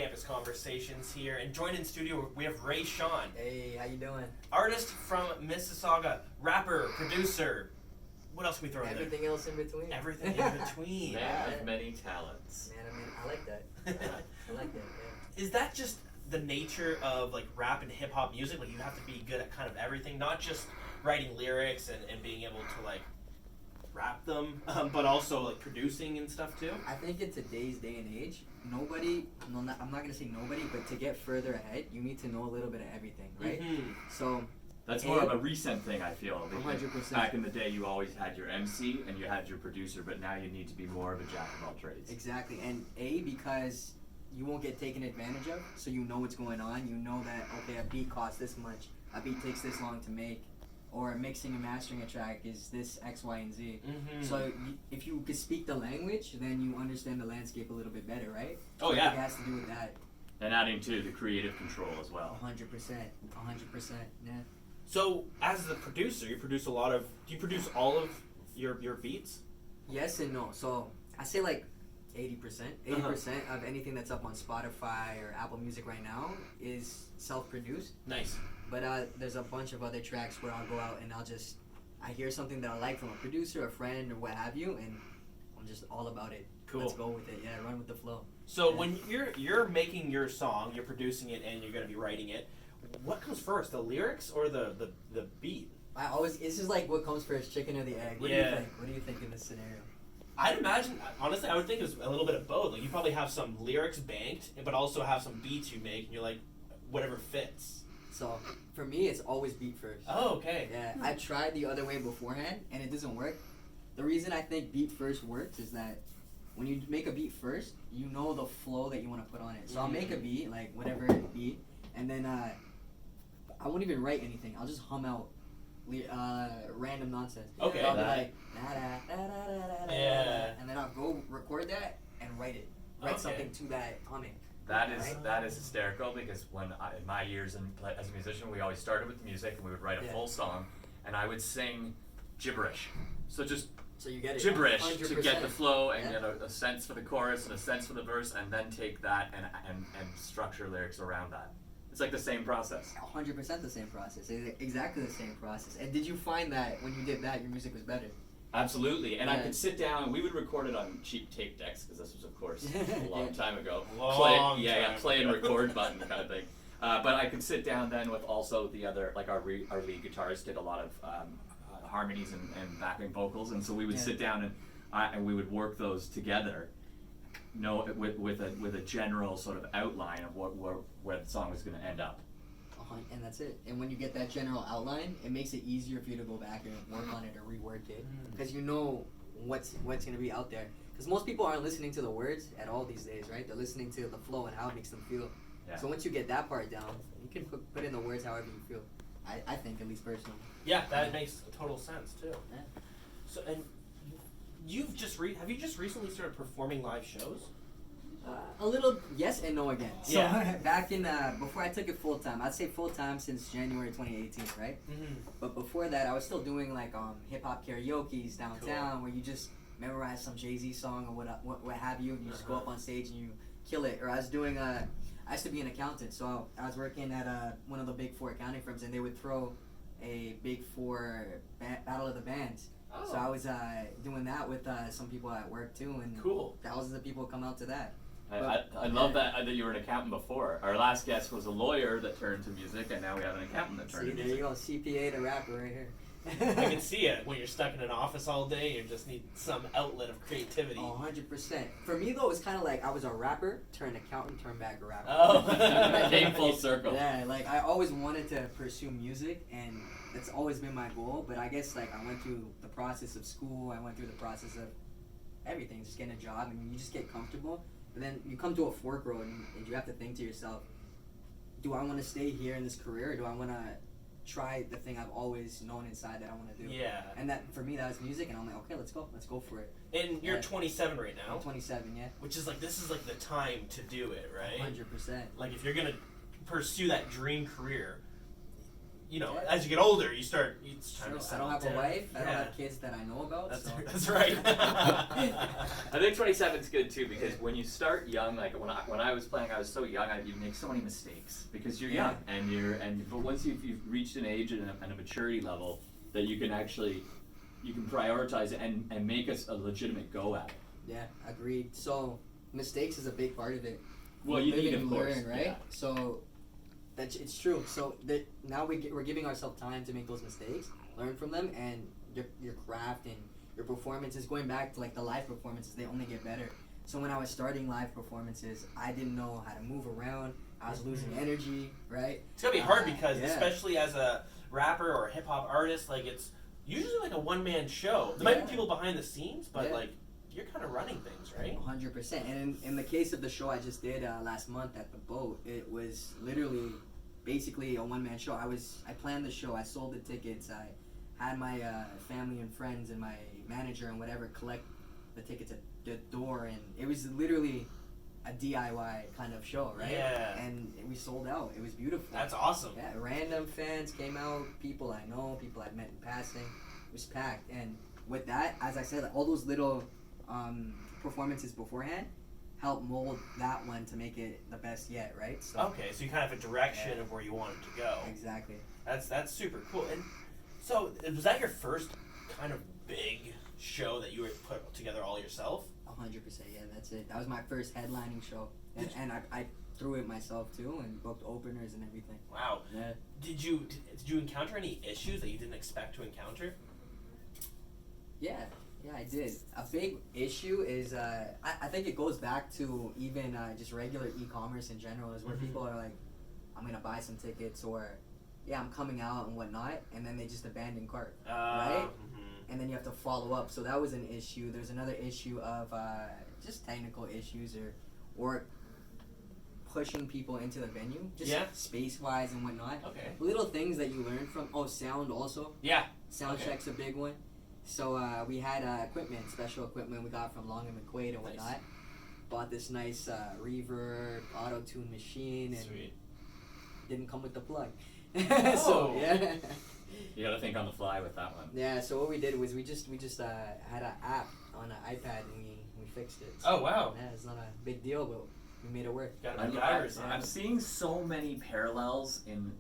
Campus Conversations here, and joined in studio we have Raeshaun. Hey, how you doing? Artist from Mississauga, rapper, producer. What else can we throw in there? Everything else in between. Everything in between. Man of many talents. Man, I like that. I like that, yeah. Is that just the nature of like rap and hip hop music? Like you have to be good at kind of everything, not just writing lyrics and being able to like rap them, but also like producing and stuff too? I think in today's day and age, I'm not going to say nobody, but to get further ahead, you need to know a little bit of everything, right? Mm-hmm. So That's more of a recent thing, I feel. 100%. Back in the day, you always had your MC and you had your producer, but now you need to be more of a jack of all trades. Exactly. And because you won't get taken advantage of, so you know what's going on. You know that, okay, a beat costs this much, a beat takes this long to make, or mixing and mastering a track is this X, Y, and Z. Mm-hmm. So if you could speak the language, then you understand the landscape a little bit better, right? Oh, so yeah. It has to do with that. And adding to the creative control as well. 100%. 100%. Yeah. So as the producer, you produce do you produce all of your beats? Yes and no. So I say like 80%. 80% of anything that's up on Spotify or Apple Music right now is self-produced. Nice. But there's a bunch of other tracks where I'll go out and I hear something that I like from a producer, a friend, or what have you, and I'm just all about it. Cool. Let's go with it. Yeah, run with the flow. So Yeah. when you're making your song, you're producing it, and you're going to be writing it, what comes first, the lyrics or the beat? This is like what comes first, chicken or the egg. What do you think? What do you think in this scenario? I'd imagine, honestly, I would think it's a little bit of both. Like you probably have some lyrics banked, but also have some beats you make, and you're like, whatever fits. So for me, it's always beat first. Oh, okay. Yeah, I tried the other way beforehand, and it doesn't work. The reason I think beat first works is that when you make a beat first, you know the flow that you want to put on it. So I'll make a beat, like whatever beat, and then I won't even write anything. I'll just hum out random nonsense. Okay. I'll be like, Yeah. and then I'll go record that and write it. Write something to that humming. That is hysterical because in my years as a musician, we always started with the music and we would write a full song, and I would sing gibberish. So you get it. gibberish 100%. to get the flow and get a sense for the chorus and a sense for the verse, and then take that and structure lyrics around that. It's like the same process. 100% the same process. Exactly the same process. And did you find that when you did that, your music was better? Absolutely, and Yeah. I could sit down and we would record it on cheap tape decks because this was, of course, a long time ago. Play and record button kind of thing. But I could sit down then with also the other, like our lead guitarist did a lot of harmonies and backing vocals, and so we would sit down and we would work those together. With a general sort of outline of where the song was going to end up. And that's it. And when you get that general outline, it makes it easier for you to go back and work on it or rework it, because you know what's going to be out there. Because most people aren't listening to the words at all these days, right? They're listening to the flow and how it makes them feel. Yeah. So once you get that part down, you can put in the words however you feel. I think, at least personally. Yeah, that makes total sense too. Yeah. So, and have you just recently started performing live shows? A little yes and no again. So Yeah. back in before I took it full time, I'd say full time since January 2018, right? Mm-hmm. But before that, I was still doing like hip hop karaoke's downtown, where you just memorize some Jay-Z song or what have you, and you just go up on stage and you kill it. Or I was doing I used to be an accountant, so I was working at one of the big four accounting firms, and they would throw a big four battle of the bands. Oh. So I was doing that with some people at work too, and Cool. thousands of people come out to that. I love that you were an accountant before. Our last guest was a lawyer that turned to music, and now we have an accountant that turned to There music. you go, CPA to rapper right here. I can see it when you're stuck in an office all day. You just need some outlet of creativity. 100%. For me though, it's kind of like I was a rapper, turned accountant, turned back a rapper. Oh. Came full circle. Yeah, like I always wanted to pursue music, and that's always been my goal. But I guess like I went through the process of school. I went through the process of everything, just getting a job, and you just get comfortable. But then you come to a fork road, and you have to think to yourself, do I want to stay here in this career, or do I want to try the thing I've always known inside that I want to do? Yeah. And that, for me, that was music, and I'm like, okay, let's go for it. And you're 27 right now. I'm 27, yeah. Which is like, this is like the time to do it, right? 100%. Like if you're going to pursue that dream career, you know, Yeah. as you get older, you start. It's time Sure, to I settle don't have a down. wife. I don't Yeah. have kids that I know about. That's, so. that's right. I think 27 is good too because when you start young, like when I was playing, I was so young. You make so many mistakes because you're young but once you've reached an age and a maturity level that you can prioritize it and make a legitimate go at it. Yeah, agreed. So mistakes is a big part of it. Well, you live need, and of course, learn, right? yeah. So it's true. So that now we're giving ourselves time to make those mistakes, learn from them, and your craft and your performances. Going back to like the live performances, they only get better. So when I was starting live performances, I didn't know how to move around. I was losing energy, right? It's gonna be hard because, yeah. especially as a rapper or a hip hop artist, like it's usually like a one-man show. There might Yeah. be people behind the scenes, but Yeah. like you're kind of running things, right? 100%. And in the case of the show I just did last month at the boat, it was literally basically a one-man show. I planned the show. I sold the tickets. I had my family and friends and my manager and whatever collect the tickets at the door, and it was literally a DIY kind of show, right? Yeah. And we sold out. It was beautiful. That's awesome. Yeah, random fans came out, people I know, people I've met in passing. It was packed. And with that, as I said, like, all those little performances beforehand helped mold that one to make it the best yet, right? So Okay, so you kind of have a direction of where you want it to go. exactly. That's super cool. And so, was that your first kind of big show that you were put together all yourself? 100%, yeah, that's it. That was my first headlining show. And I threw it myself too and booked openers and everything. Wow. Yeah. Did you encounter any issues that you didn't expect to encounter? Yeah, I did. A big issue is I think it goes back to even just regular e-commerce in general, is where people are like, I'm gonna buy some tickets, or yeah, I'm coming out and whatnot, and then they just abandon cart, right? And then you have to follow up. So that was an issue. There's another issue of just technical issues or pushing people into the venue, just space wise and whatnot. Okay. Little things that you learn from. Oh, sound also. Yeah. Sound check's a big one. So we had equipment, special equipment we got from Long and McQuaid and whatnot. Nice. Bought this nice reverb, auto-tune machine, and Sweet. didn't come with the plug. Oh. So yeah. You got to think on the fly with that one. Yeah. So what we did was we just had an app on an iPad and we fixed it. So, Oh, wow. Yeah, it's not a big deal, but we made it work. Got I'm seeing so many parallels in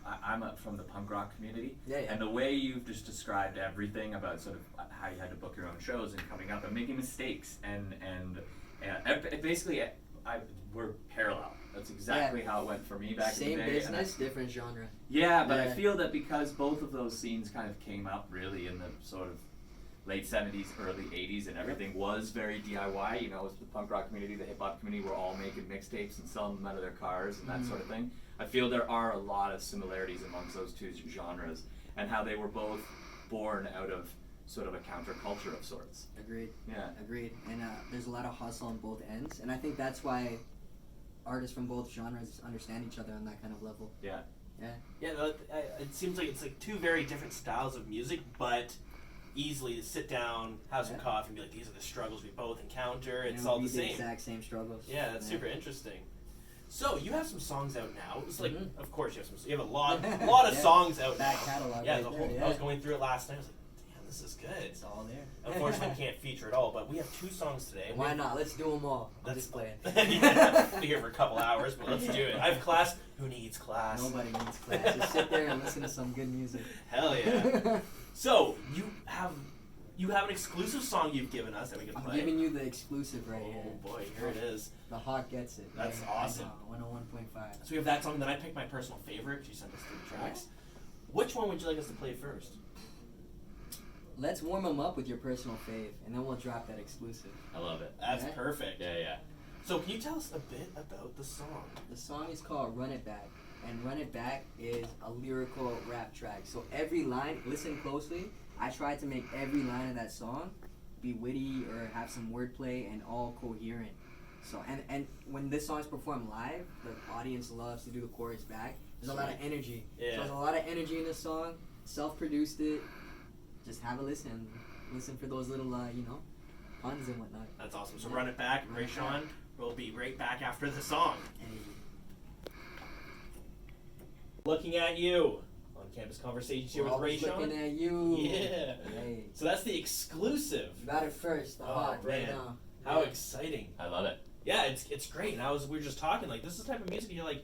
I'm from the punk rock community, Yeah. and the way you've just described everything about sort of how you had to book your own shows and coming up and making mistakes and basically we're parallel. That's exactly how it went for me back Same in the day. business, different genre. Yeah, but I Yeah. feel that because both of those scenes kind of came up really in the sort of late 70s, early 80s, and everything was very DIY. You know, it was the punk rock community, the hip hop community were all making mixtapes and selling them out of their cars and that sort of thing. I feel there are a lot of similarities amongst those two genres and how they were both born out of sort of a counterculture of sorts. Agreed. Yeah. Agreed. And there's a lot of hustle on both ends, and I think that's why artists from both genres understand each other on that kind of level. Yeah. Yeah, it seems like it's like two very different styles of music, but easily to sit down, have some coffee, and be like, these are the struggles we both encounter. It's all the same. Exact same struggles. Yeah, that's super interesting. So you have some songs out now. It's like, of course, you have some. You have a lot of songs out Back now. catalog. Yeah, right the there, whole, yeah. I was going through it last night. I was like, damn, this is good. It's all there. Unfortunately, we can't feature it all, but we have 2 songs today. Why not? Let's do them all. I'm just playing. Yeah, be here for a couple hours, but let's do it. I have class. Who needs class? Nobody needs class. Just sit there and listen to some good music. Hell yeah. So you have an exclusive song you've given us that we can I'm play. giving you the exclusive right here. Oh boy, here it is. The Hawk gets it. That's right? awesome. 101.5. So we have that song. Then I picked my personal favorite. You sent us 3 tracks. Which one would you like us to play first? Let's warm them up with your personal fave, and then we'll drop that exclusive. I love it. That's Yeah. perfect. Yeah. So can you tell us a bit about the song? The song is called Run It Back, and Run It Back is a lyrical rap track. So every line, listen closely, I tried to make every line of that song be witty or have some wordplay and all coherent. So and when this song is performed live, the audience loves to do the chorus back. There's a lot of energy. Yeah. So there's a lot of energy in this song. Self-produced it. Just have a listen. Listen for those little puns and whatnot. That's awesome. So Run It Back, Raeshaun. We'll be right back after the song. And Looking at You on Campus Conversations here We're with always Raeshaun. looking at you. Yeah. Hey, So that's the exclusive. you got it first. The Oh, hot right man. now. How Yeah. exciting! I love it. Yeah, it's great. And we were just talking like this is the type of music you're like,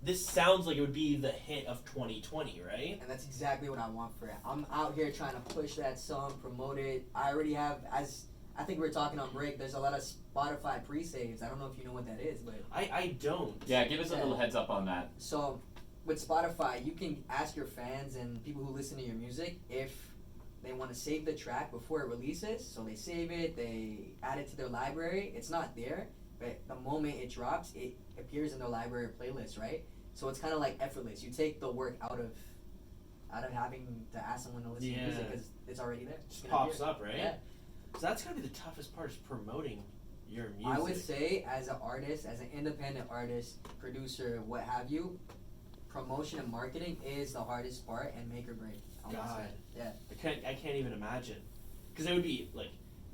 this sounds like it would be the hit of 2020, right? And that's exactly what I want for it. I'm out here trying to push that song, promote it. I already have, as I think we were talking on break, there's a lot of Spotify pre-saves. I don't know if you know what that is, but I don't. Yeah, give us a little heads up on that. so with Spotify, you can ask your fans and people who listen to your music if they want to save the track before it releases. So they save it, they add it to their library. It's not there, but the moment it drops, it appears in their library playlist, right? So it's kind of like effortless. You take the work out of having to ask someone to listen to Yeah. music because it's already there. It's Just gonna pops appear. up, right? Yeah. So that's gotta be the toughest part is promoting your music. I would say as an artist, as an independent artist, producer, what have you, promotion and marketing is the hardest part and make or break. I would say. Yeah. I can't even imagine, because it would be like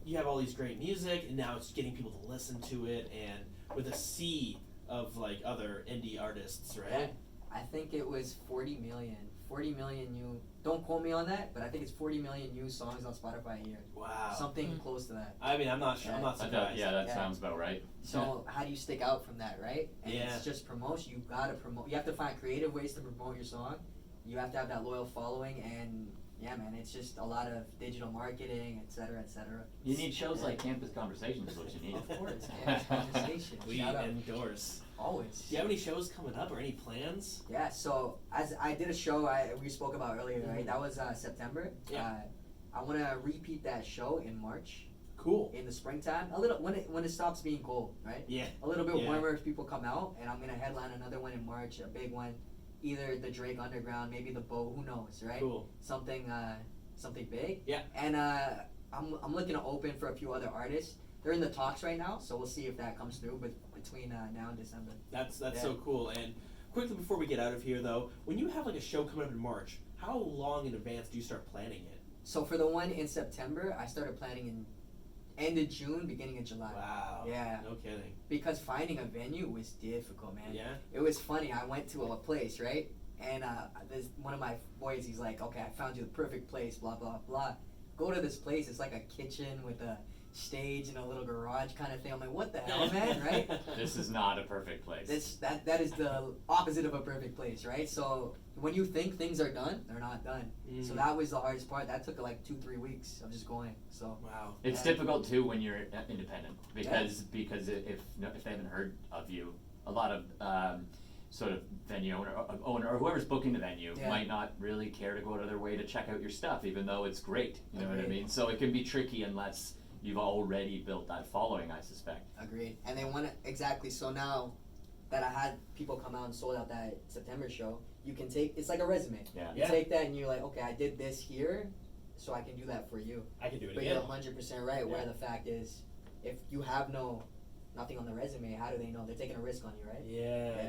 you have all these great music and now it's getting people to listen to it, and with a sea of like other indie artists, right? Yeah. I think it was 40 million. 40 million new. Don't quote me on that, but I think it's 40 million new songs on Spotify a year. Wow. Something close to that. I mean, I'm not sure. I'm not surprised. That Yeah. sounds about right. So how do you stick out from that, right? And Yeah. it's just promotion. You gotta promote. You have to find creative ways to promote your song. You have to have that loyal following, and yeah, man, it's just a lot of digital marketing, et cetera, et cetera. You need shows like Campus Conversations is what you need. Of course, Campus Conversations. We Shout out. endorse. Always. Do you have any shows coming up or any plans? Yeah, so as I did a show we spoke about earlier, right? That was September. Yeah. I want to repeat that show in March, Cool. in the springtime. A little when it stops being cold, right? Yeah. A little bit Yeah. warmer if people come out, and I'm gonna headline another one in March, a big one, either the Drake Underground, maybe the Boat, who knows, right? Cool. Something big. Yeah. And I'm looking to open for a few other artists. They're in the talks right now, so we'll see if that comes through. But between now and December. That's Yeah. so cool. And quickly before we get out of here, though, when you have like a show coming up in March, how long in advance do you start planning it? So for the one in September, I started planning in end of June, beginning of July. Wow. Yeah. No kidding. Because finding a venue was difficult, man. Yeah. It was funny. I went to a place, right? And there's one of my boys, he's like, okay, I found you the perfect place, blah, blah, blah. Go to this place. It's like a kitchen with a stage and a little garage kind of thing. I'm like, what the hell, man, right? This is not a perfect place. That is the opposite of a perfect place, right? So when you think things are done, they're not done. So that was the hardest part. That took like 2-3 weeks of just going. So Wow. It's difficult too when you're independent because if they haven't heard of you, a lot of sort of venue owner or whoever's booking the venue might not really care to go out of their way to check out your stuff, even though it's great. You know what I mean? So it can be tricky unless you've already built that following, I suspect. Agreed. And they want to, exactly. So now that I had people come out and sold out that September show, you can take, it's like a resume. Yeah. You take that and you're like, okay, I did this here, so I can do that for you. I can do it But again. you're 100% right, where Yeah. the fact is, if you have nothing on the resume, how do they know? They're taking a risk on you, right? Yeah.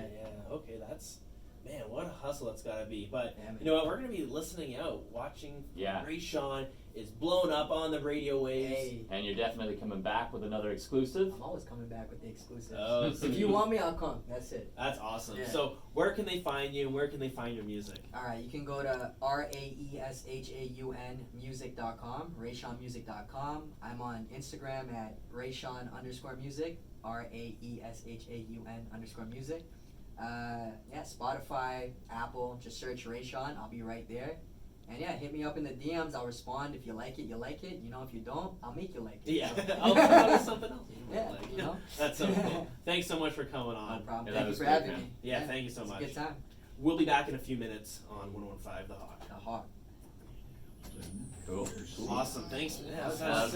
Okay, that's, man, what a hustle that's gotta be. But Yeah, man. you know what? We're gonna be listening out, watching. Yeah. Raeshaun is blown up on the radio waves. Hey, And you're definitely coming back with another exclusive. I'm always coming back with the exclusives. Oh, If you want me, I'll come. That's it. That's awesome. Yeah. So where can they find you and where can they find your music? All right, you can go to RAESHAUN music.com, RaeshaunMusic.com. I'm on Instagram at Raeshaun_music, RAESHAUN_music. Yeah, Spotify, Apple, just search Raeshaun. I'll be right there. And yeah, hit me up in the DMs. I'll respond. If you like it, you like it. You know, if you don't, I'll make you like it. Yeah, So- I'll come up with something else. Yeah, Like, you know. That's so cool. Thanks so much for coming No on. problem. Yeah, that Thank you was for great, having man. me. Yeah, thank you so it's much. a good time. We'll be back in a few minutes on 101.5 The Hawk. The Hawk. Cool. Awesome. Thanks. Yeah, That was that was awesome. sick.